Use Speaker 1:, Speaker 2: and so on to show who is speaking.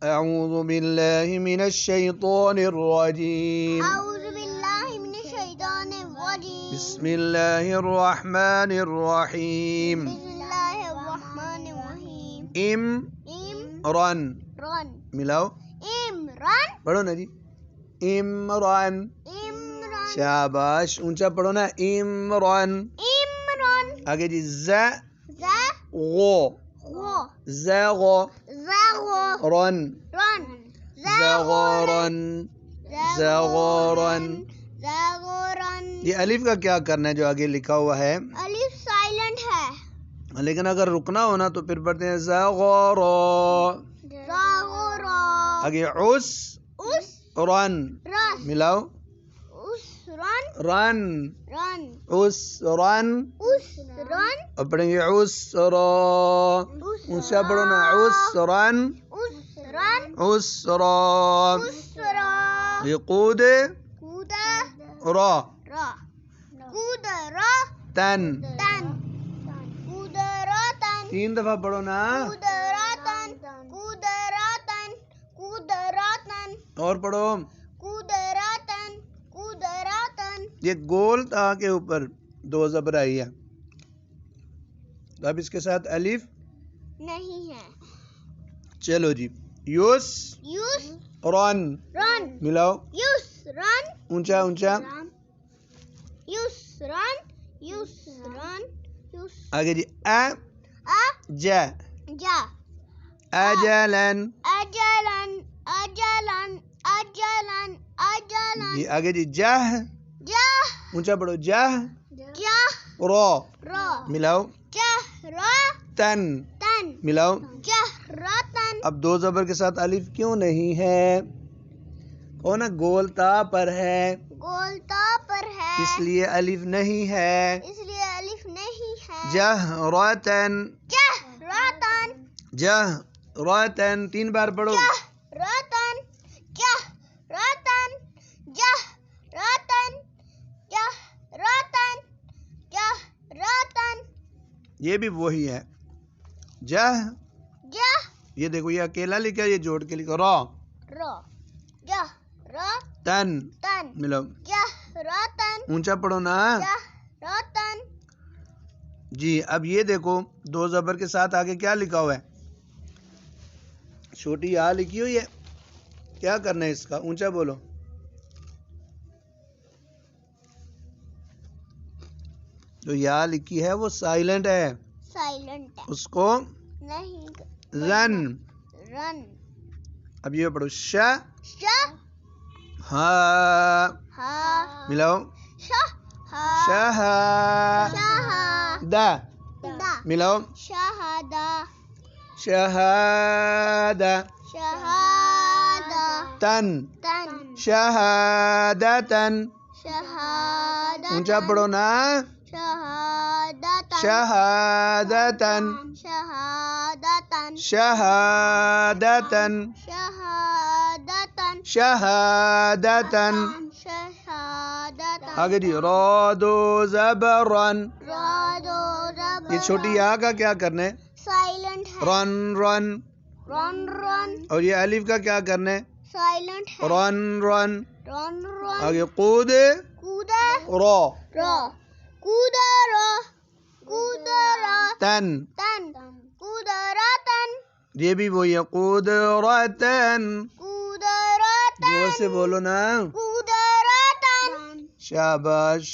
Speaker 1: أعوذ بالله من الشيطان الرجيم.
Speaker 2: أعوذ بالله من الشيطان الرجيم.
Speaker 1: بسم الله الرحمن الرحيم.
Speaker 2: بسم الله الرحمن الرحيم.
Speaker 1: رن
Speaker 2: رن
Speaker 1: ملاؤ
Speaker 2: عمران
Speaker 1: پڑھو نا جی. عمران.
Speaker 2: عمران
Speaker 1: شاباش. اونچا پڑھو نا. عمران.
Speaker 2: عمران
Speaker 1: آگے جی.
Speaker 2: غو
Speaker 1: زغو.
Speaker 2: زغو
Speaker 1: رن.
Speaker 2: رن
Speaker 1: زغرن. زغرن.
Speaker 2: زغرن.
Speaker 1: یہ الف کا کیا کرنا ہے جو آگے لکھا ہوا ہے؟
Speaker 2: الف سائلنٹ ہے.
Speaker 1: لیکن اگر رکنا ہونا تو پھر پڑھتے ہیں زغرا.
Speaker 2: زغرا.
Speaker 1: آگے عس رن.
Speaker 2: رس
Speaker 1: ملاؤ.
Speaker 2: اسرن
Speaker 1: رن.
Speaker 2: رن
Speaker 1: عس رن.
Speaker 2: اسرن
Speaker 1: اب پڑھیں گے عسرا. اونچا پڑھو نا. عسرن.
Speaker 2: اسرن
Speaker 1: عسرا.
Speaker 2: اسرا.
Speaker 1: یہ قود
Speaker 2: کود
Speaker 1: را.
Speaker 2: را کود را
Speaker 1: تن.
Speaker 2: تن کود را تن
Speaker 1: 3 دفعہ پڑھو نا.
Speaker 2: کود را تن کود را تن کود را تن
Speaker 1: اور پڑھو.
Speaker 2: کود را تن کود را تن.
Speaker 1: یہ گول تا کے اوپر 2 زبر آئی ہے تو اب اس کے ساتھ الف
Speaker 2: نہیں ہے.
Speaker 1: چلو جی. یوس
Speaker 2: یوس
Speaker 1: رن.
Speaker 2: رن
Speaker 1: ملاؤ.
Speaker 2: یوس رن
Speaker 1: اونچا اونچا.
Speaker 2: یوس رن یوس رن یوس
Speaker 1: آگے جی.
Speaker 2: جا
Speaker 1: اجلن.
Speaker 2: اجلن اجلن اجلن اجلن.
Speaker 1: جی آگے جی. جہ.
Speaker 2: جا
Speaker 1: اونچا پڑھو. جہ
Speaker 2: جا
Speaker 1: را.
Speaker 2: را
Speaker 1: ملاؤ.
Speaker 2: جہرا
Speaker 1: تن.
Speaker 2: تن
Speaker 1: ملاؤ.
Speaker 2: جہرتن.
Speaker 1: اب 2 زبر کے ساتھ الف کیوں نہیں ہے؟ کون گول تا پر ہے
Speaker 2: گولتا پر ہے
Speaker 1: اس لیے الف نہیں ہے.
Speaker 2: اس لیے الف نہیں ہے.
Speaker 1: جہرتن.
Speaker 2: جہرتن
Speaker 1: جہرتن 3 بار پڑھو.
Speaker 2: جہرتن جہرتن جہرتن جہرتن جہرتن.
Speaker 1: یہ بھی وہی ہے. جہ.
Speaker 2: جہ
Speaker 1: یہ دیکھو یہ اکیلا لکھا یہ جوڑ کے لکھا. را.
Speaker 2: را جہرتن
Speaker 1: تن. ملو.
Speaker 2: جہرتن
Speaker 1: اونچا پڑھو نا.
Speaker 2: جہرتن.
Speaker 1: جی اب یہ دیکھو 2 زبر کے ساتھ آگے کیا لکھا ہوا ہے؟ چھوٹی یا لکھی ہوئی ہے. کیا کرنا ہے اس کا؟ اونچا بولو. جو یا لکھی ہے وہ سائلنٹ ہے.
Speaker 2: سائلنٹ ہے.
Speaker 1: اس کو
Speaker 2: نہیں.
Speaker 1: رن.
Speaker 2: رن
Speaker 1: اب یہ پڑھو. ش.
Speaker 2: شہ
Speaker 1: ہا.
Speaker 2: ہا
Speaker 1: ملاؤ.
Speaker 2: شہ ہا
Speaker 1: شہ.
Speaker 2: شہ
Speaker 1: دا.
Speaker 2: دا
Speaker 1: ملاؤ.
Speaker 2: شہادہ
Speaker 1: شہادہ.
Speaker 2: شہادہ
Speaker 1: تن.
Speaker 2: تن
Speaker 1: شہادتن.
Speaker 2: شہادہ
Speaker 1: اونچا پڑھو نا.
Speaker 2: شہادتن
Speaker 1: شہادتن.
Speaker 2: شہادتن
Speaker 1: شہادتن.
Speaker 2: شہادتن
Speaker 1: شہادتن.
Speaker 2: شہادتن.
Speaker 1: آگے جی. را دو زبرن.
Speaker 2: رادو رب
Speaker 1: یہ چھوٹی یا کا کیا کرنا ہے؟
Speaker 2: سائلنٹ ہے.
Speaker 1: رن رن.
Speaker 2: رن رن
Speaker 1: اور یہ الف کا کیا کرنا ہے؟
Speaker 2: سائلنٹ ہے.
Speaker 1: رن رن.
Speaker 2: رن رن
Speaker 1: آگے. قود
Speaker 2: کودا
Speaker 1: را.
Speaker 2: را کودا را کودا را
Speaker 1: تن.
Speaker 2: تن کودا را تن
Speaker 1: یہ بھی وہی ہے. قدرتن.
Speaker 2: کودا را تن
Speaker 1: زور سے بولو نا.
Speaker 2: کودا را تن.
Speaker 1: شاباش.